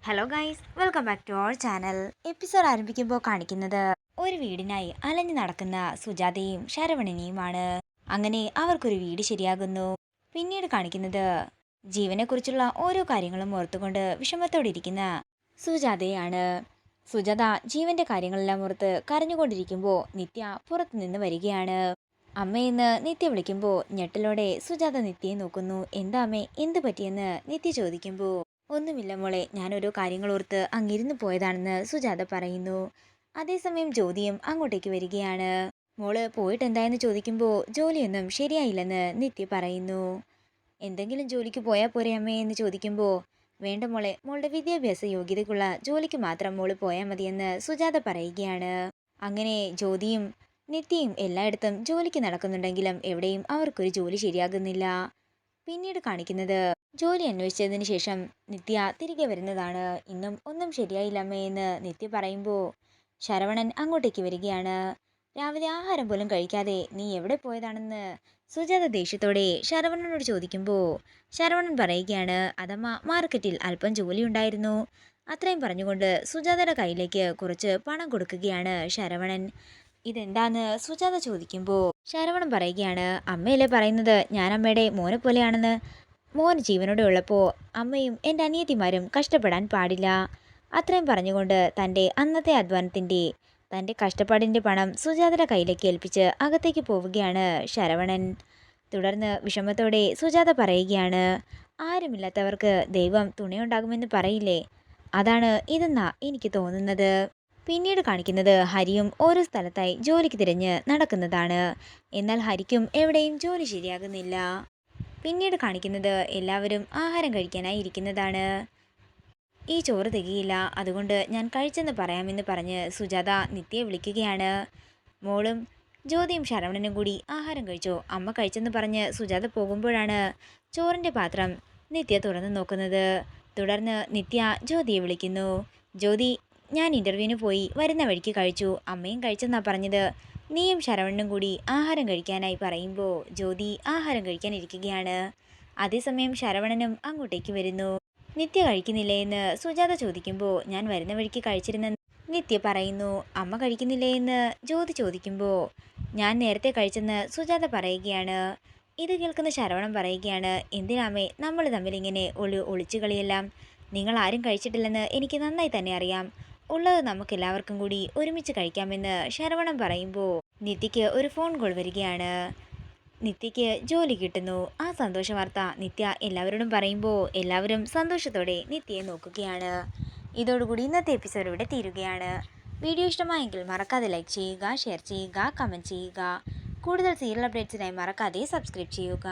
Hello guys, welcome back to our channel. Episode ആരംഭിക്കുമ്പോൾ കാണിക്കുന്നത് ഒരു വീടിനായി അലഞ്ഞു നടക്കുന്ന സുജാതയും ശരവണനെയുമാണ്. അങ്ങനെ അവർക്കൊരു വീട് ശരിയാകുന്നു. പിന്നീട് കാണിക്കുന്നത് ജീവനെക്കുറിച്ചുള്ള ഓരോ കാര്യങ്ങളും ഓർത്തുകൊണ്ട് വിഷമത്തോടെ ഇരിക്കുന്ന സുജാതയാണ്. സുജാത ജീവന്റെ കാര്യങ്ങളെല്ലാം ഓർത്ത് കരഞ്ഞുകൊണ്ടിരിക്കുമ്പോൾ നിത്യ പുറത്തു നിന്ന് വരികയാണ്. അമ്മയെന്ന് നിത്യ വിളിക്കുമ്പോൾ ഞെട്ടലോടെ സുജാത നിത്യയെ നോക്കുന്നു. എന്താ അമ്മേ, എന്ത് പറ്റിയെന്ന് നിത്യ ചോദിക്കുമ്പോൾ ഒന്നുമില്ല മോളെ, ഞാനോരോ കാര്യങ്ങൾ ഓർത്ത് അങ്ങിരുന്നു പോയതാണെന്ന് സുജാത പറയുന്നു. അതേസമയം ജ്യോതിയും അങ്ങോട്ടേക്ക് വരികയാണ്. മോള് പോയിട്ട് എന്തായെന്ന് ചോദിക്കുമ്പോൾ ജോലിയൊന്നും ശരിയായില്ലെന്ന് നിത്യ പറയുന്നു. എന്തെങ്കിലും ജോലിക്ക് പോയാൽ പോരെ അമ്മേ എന്ന് ചോദിക്കുമ്പോൾ വേണ്ട മോളെ, മോളുടെ വിദ്യാഭ്യാസ യോഗ്യതയ്ക്കുള്ള ജോലിക്ക് മാത്രം മോള് പോയാൽ മതിയെന്ന് സുജാത പറയുകയാണ്. അങ്ങനെ ജ്യോതിയും നിത്യയും എല്ലായിടത്തും ജോലിക്ക് നടക്കുന്നുണ്ടെങ്കിലും എവിടെയും അവർക്കൊരു ജോലി ശരിയാകുന്നില്ല. പിന്നീട് കാണിക്കുന്നത് ജോലി അന്വേഷിച്ചതിന് ശേഷം നിത്യ തിരികെ വരുന്നതാണ്. ഇന്നും ഒന്നും ശരിയായില്ല അമ്മേ എന്ന് നിത്യ പറയുമ്പോൾ ശരവണൻ അങ്ങോട്ടേക്ക് വരികയാണ്. രാവിലെ ആഹാരം പോലും കഴിക്കാതെ നീ എവിടെ പോയതാണെന്ന് സുജാത ദേഷ്യത്തോടെ ശരവണനോട് ചോദിക്കുമ്പോൾ ശരവണൻ പറയുകയാണ്, അതമ്മ മാർക്കറ്റിൽ അല്പം ജോലി ഉണ്ടായിരുന്നു. അത്രയും പറഞ്ഞുകൊണ്ട് സുജാതയുടെ കയ്യിലേക്ക് കുറച്ച് പണം കൊടുക്കുകയാണ് ശരവണൻ. ഇതെന്താന്ന് സുജാത ചോദിക്കുമ്പോൾ ശരവണൻ പറയുകയാണ്, അമ്മയല്ലേ പറയുന്നത് ഞാൻ അമ്മയുടെ മോനെ പോലെയാണെന്ന്. മോൻ ജീവനോടെ ഉള്ളപ്പോൾ അമ്മയും എൻ്റെ അനിയത്തിമാരും കഷ്ടപ്പെടാൻ പാടില്ല. അത്രയും പറഞ്ഞുകൊണ്ട് തൻ്റെ അന്നത്തെ അധ്വാനത്തിൻ്റെ തൻ്റെ കഷ്ടപ്പാടിൻ്റെ പണം സുജാതയുടെ കയ്യിലേക്ക് ഏൽപ്പിച്ച് അകത്തേക്ക് പോവുകയാണ് ശരവണൻ. തുടർന്ന് വിഷമത്തോടെ സുജാത പറയുകയാണ്, ആരുമില്ലാത്തവർക്ക് ദൈവം തുണയുണ്ടാകുമെന്ന് പറയില്ലേ, അതാണ് ഇതെന്നാ എനിക്ക് തോന്നുന്നത്. പിന്നീട് കാണിക്കുന്നത് ഹരിയും ഓരോ സ്ഥലത്തായി ജോലിക്ക് തിരഞ്ഞ് നടക്കുന്നതാണ്. എന്നാൽ ഹരിക്കും എവിടെയും ജോലി ശരിയാകുന്നില്ല. പിന്നീട് കാണിക്കുന്നത് എല്ലാവരും ആഹാരം കഴിക്കാനായി ഇരിക്കുന്നതാണ്. ഈ ചോറ് തികയില്ല, അതുകൊണ്ട് ഞാൻ കഴിച്ചെന്ന് പറയാമെന്ന് പറഞ്ഞ് സുജാത നിത്യയെ വിളിക്കുകയാണ്. മോളും ജ്യോതിയും ശരവണനും കൂടി ആഹാരം കഴിച്ചോ, അമ്മ കഴിച്ചെന്ന് പറഞ്ഞ് സുജാത പോകുമ്പോഴാണ് ചോറിൻ്റെ പാത്രം നിത്യ തുറന്നു നോക്കുന്നത്. തുടർന്ന് നിത്യ ജ്യോതിയെ വിളിക്കുന്നു. ജ്യോതി, ഞാൻ ഇൻ്റർവ്യൂവിന് പോയി വരുന്ന വഴിക്ക് കഴിച്ചു, അമ്മയും കഴിച്ചെന്നാ പറഞ്ഞത്. നീയും ശരവണനും കൂടി ആഹാരം കഴിക്കാനായി പറയുമ്പോൾ ജ്യോതി ആഹാരം കഴിക്കാനിരിക്കുകയാണ്. അതേസമയം ശരവണനും അങ്ങോട്ടേക്ക് വരുന്നു. നിത്യ കഴിക്കുന്നില്ലേ എന്ന് സുജാത ചോദിക്കുമ്പോൾ ഞാൻ വരുന്ന വഴിക്ക് കഴിച്ചിരുന്ന നിത്യ പറയുന്നു. അമ്മ കഴിക്കുന്നില്ലേ എന്ന് ജ്യോതി ചോദിക്കുമ്പോൾ ഞാൻ നേരത്തെ കഴിച്ചെന്ന് സുജാത പറയുകയാണ്. ഇത് കേൾക്കുന്ന ശരവണൻ പറയുകയാണ്, എന്തിനാമേ നമ്മൾ തമ്മിൽ ഇങ്ങനെ ഒളിച്ചു കളിയെല്ലാം. നിങ്ങൾ ആരും കഴിച്ചിട്ടില്ലെന്ന് എനിക്ക് നന്നായി തന്നെ അറിയാം. ഉള്ളത് നമുക്കെല്ലാവർക്കും കൂടി ഒരുമിച്ച് കഴിക്കാമെന്ന് ശരവണൻ പറയുമ്പോൾ നിത്യയ്ക്ക് ഒരു ഫോൺ കോൾ വരികയാണ്. നിത്യയ്ക്ക് ജോലി കിട്ടുന്നു. ആ സന്തോഷ വാർത്ത നിത്യ എല്ലാവരോടും പറയുമ്പോൾ എല്ലാവരും സന്തോഷത്തോടെ നിത്യയെ നോക്കുകയാണ്. ഇതോടുകൂടി ഇന്നത്തെ എപ്പിസോഡ് ഇവിടെ തീരുകയാണ്. വീഡിയോ ഇഷ്ടമായെങ്കിൽ മറക്കാതെ ലൈക്ക് ചെയ്യുക, ഷെയർ ചെയ്യുക, കമൻറ്റ് ചെയ്യുക. കൂടുതൽ സീരിയൽ അപ്ഡേറ്റ്സിനായി മറക്കാതെ സബ്സ്ക്രൈബ് ചെയ്യുക.